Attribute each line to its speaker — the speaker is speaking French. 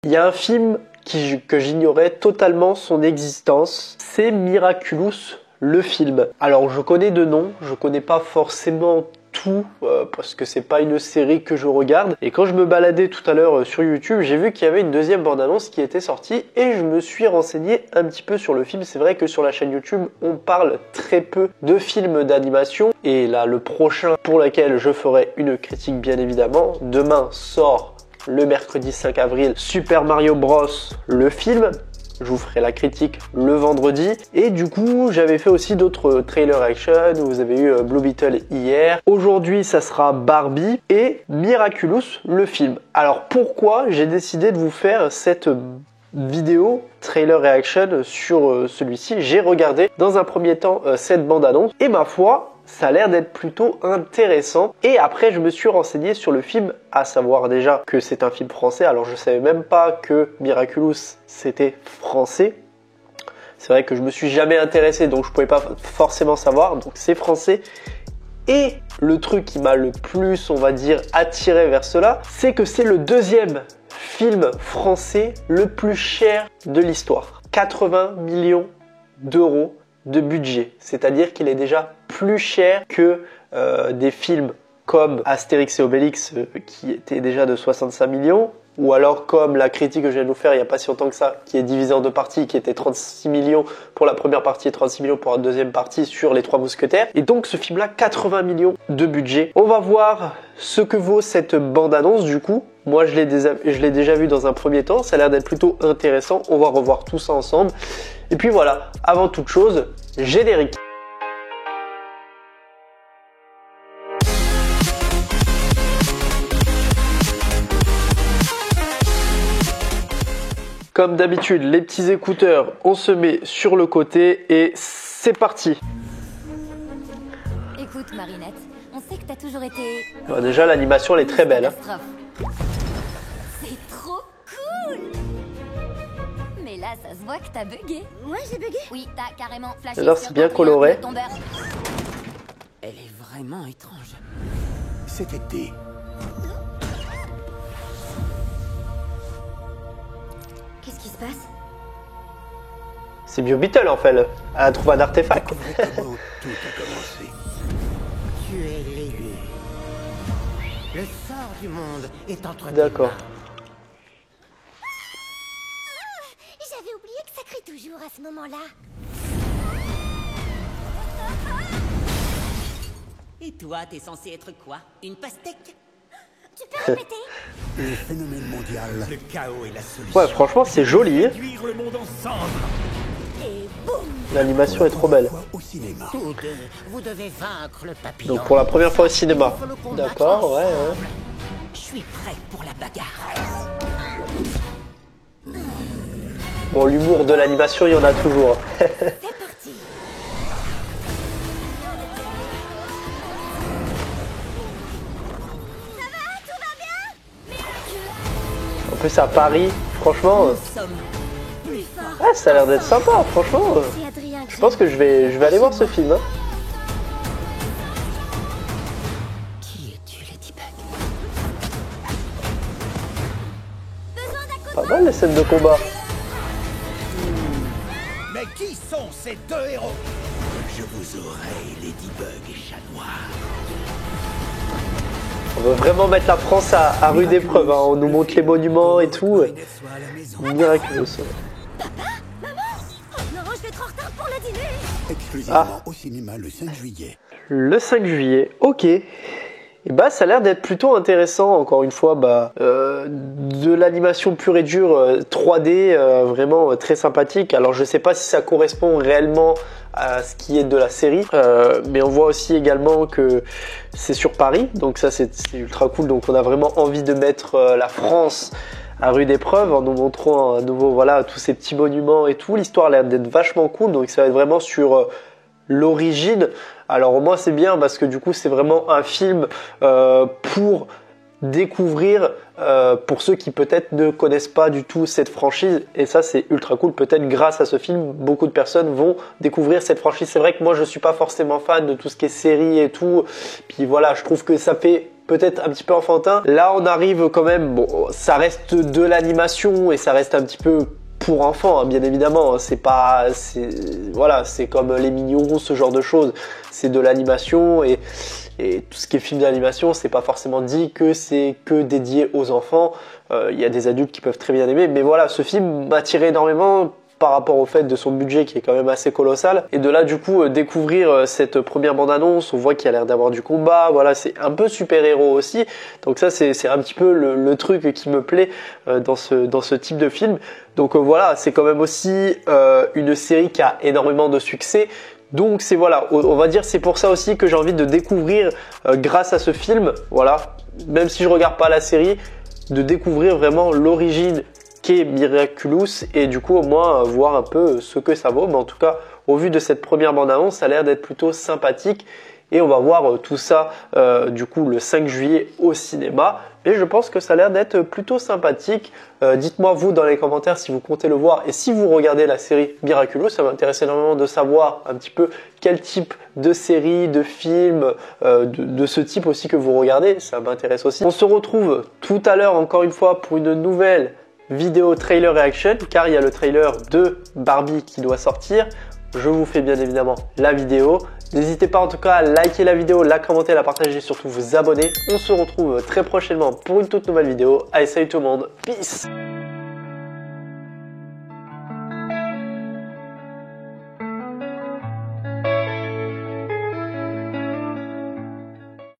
Speaker 1: Il y a un film que j'ignorais totalement son existence, c'est Miraculous, le film. Alors je connais de nom, je connais pas forcément tout parce que c'est pas une série que je regarde, et quand je me baladais tout à l'heure sur YouTube, j'ai vu qu'il y avait une deuxième bande-annonce qui était sortie et je me suis renseigné un petit peu sur le film. C'est vrai que sur la chaîne YouTube on parle très peu de films d'animation, et là le prochain pour lequel je ferai une critique bien évidemment, demain sort le mercredi 5 avril Super Mario Bros, le film. Je vous ferai la critique le vendredi. Et du coup, j'avais fait aussi d'autres trailer action. Vous avez eu Blue Beetle hier. Aujourd'hui, ça sera Barbie et Miraculous, le film. Alors pourquoi j'ai décidé de vous faire cette vidéo trailer reaction sur celui-ci? J'ai regardé dans un premier temps cette bande-annonce et ma foi, ça a l'air d'être plutôt intéressant. Et après, je me suis renseigné sur le film, à savoir déjà que c'est un film français. Alors, je savais même pas que Miraculous, c'était français. C'est vrai que je me suis jamais intéressé, donc je pouvais pas forcément savoir. Donc, c'est français. Et le truc qui m'a le plus, on va dire, attiré vers cela, c'est que c'est le deuxième film français le plus cher de l'histoire. 80 millions d'euros de budget, c'est-à-dire qu'il est déjà plus cher que des films comme Astérix et Obélix qui était déjà de 65 millions, ou alors comme la critique que je viens de vous faire il n'y a pas si longtemps que ça, qui est divisée en deux parties, qui était 36 millions pour la première partie et 36 millions pour la deuxième partie sur les Trois Mousquetaires. Et donc ce film-là, 80 millions de budget. On va voir ce que vaut cette bande-annonce du coup. Moi, je l'ai déjà vu dans un premier temps, ça a l'air d'être plutôt intéressant. On va revoir tout ça ensemble. Et puis voilà, avant toute chose, générique. Comme d'habitude, les petits écouteurs, on se met sur le côté et c'est parti.
Speaker 2: Écoute Marinette, on sait que t'as toujours été...
Speaker 1: Bon, déjà, l'animation, elle est très belle.
Speaker 2: Hein. C'est trop cool. Mais là, ça se voit que t'as bugué.
Speaker 3: Moi, j'ai bugué.
Speaker 2: Oui, t'as carrément flashé.
Speaker 1: Alors, c'est bien coloré.
Speaker 4: Elle est vraiment étrange.
Speaker 5: C'était D.
Speaker 3: Qu'est-ce qui se passe?
Speaker 1: C'est Blue Beetle en fait. Elle a trouvé un artefact.
Speaker 5: Comment tout a commencé.
Speaker 4: Tu es l'élu. Le sort du monde est entre tes
Speaker 1: D'accord.
Speaker 4: mains.
Speaker 3: J'avais oublié que ça crie toujours à ce moment-là.
Speaker 4: Et toi, t'es censé être quoi? Une pastèque?
Speaker 3: Tu peux répéter?
Speaker 5: Le phénomène mondial.
Speaker 6: Le chaos est la solution.
Speaker 1: Ouais, franchement, c'est joli. Hein.
Speaker 6: Réduire le monde en cendres.
Speaker 3: Et boum!
Speaker 1: L'animation est trop belle.
Speaker 5: Au cinéma.
Speaker 4: Tous deux, vous devez vaincre le papillon.
Speaker 1: Donc pour la première fois au cinéma.
Speaker 4: Il faut le combattre
Speaker 1: D'accord, ouais,
Speaker 4: ensemble.
Speaker 1: ouais.
Speaker 4: Je suis prêt pour la bagarre.
Speaker 1: Bon, l'humour de l'animation, il y en a toujours.
Speaker 3: C'est parti!
Speaker 1: En plus, à Paris, franchement,
Speaker 4: Nous sommes plus forts.
Speaker 1: ouais, ça a l'air d'être sympa, franchement.
Speaker 3: C'est Adrien.
Speaker 1: Je pense que je vais aller voir ce film. Hein.
Speaker 4: Qui es-tu, Ladybug?
Speaker 1: Pas mal les scènes de combat.
Speaker 6: Mais qui sont ces deux héros?
Speaker 5: Je vous aurai, Ladybug et Chat Noir.
Speaker 1: On veut vraiment mettre la France à rude épreuve. Hein. On nous montre les monuments et tout.
Speaker 5: Brunette soit à la maison.
Speaker 1: Miraculeux.
Speaker 3: Oh non, je vais être en retard pour le dîner!
Speaker 5: Exclusivement au cinéma le 5 juillet.
Speaker 1: Le 5 juillet, ok. Et bah ça a l'air d'être plutôt intéressant, encore une fois, de l'animation pure et dure 3D, vraiment très sympathique. Alors je sais pas si ça correspond réellement à ce qui est de la série, mais on voit aussi également que c'est sur Paris, donc ça c'est ultra cool. Donc on a vraiment envie de mettre la France à rude épreuve en nous montrant à nouveau voilà tous ces petits monuments et tout. L'histoire a l'air d'être vachement cool, donc ça va être vraiment sur l'origine. Alors au moins c'est bien parce que du coup c'est vraiment un film pour découvrir pour ceux qui peut-être ne connaissent pas du tout cette franchise, et ça c'est ultra cool. Peut-être grâce à ce film beaucoup de personnes vont découvrir cette franchise. C'est vrai que moi je suis pas forcément fan de tout ce qui est série et tout, puis voilà, je trouve que ça fait peut-être un petit peu enfantin. Là, on arrive quand même, bon, ça reste de l'animation et ça reste un petit peu pour enfants, hein, bien évidemment. C'est pas, voilà, c'est comme les Mignons, ce genre de choses. C'est de l'animation et tout ce qui est film d'animation, c'est pas forcément dit que c'est que dédié aux enfants. Il y a des adultes qui peuvent très bien aimer, mais voilà, ce film m'a attiré énormément par rapport au fait de son budget qui est quand même assez colossal. Et de là, du coup, découvrir cette première bande-annonce, on voit qu'il y a l'air d'avoir du combat, voilà, c'est un peu super-héros aussi. Donc ça, c'est un petit peu le truc qui me plaît dans ce type de film. Donc voilà, c'est quand même aussi une série qui a énormément de succès. Donc c'est voilà, on va dire c'est pour ça aussi que j'ai envie de découvrir grâce à ce film, voilà, même si je regarde pas la série, de découvrir vraiment l'origine qu'est Miraculous et du coup au moins voir un peu ce que ça vaut. Mais en tout cas, au vu de cette première bande-annonce, ça a l'air d'être plutôt sympathique et on va voir tout ça du coup le 5 juillet au cinéma. Et je pense que ça a l'air d'être plutôt sympathique. Dites-moi vous dans les commentaires si vous comptez le voir et si vous regardez la série Miraculous. Ça m'intéresse énormément de savoir un petit peu quel type de série, de film, de ce type aussi que vous regardez. Ça m'intéresse aussi. On se retrouve tout à l'heure encore une fois pour une nouvelle vidéo trailer reaction car il y a le trailer de Barbie qui doit sortir. Je vous fais bien évidemment la vidéo. N'hésitez pas en tout cas à liker la vidéo, la commenter, la partager et surtout vous abonner. On se retrouve très prochainement pour une toute nouvelle vidéo. Allez, salut tout le monde, peace!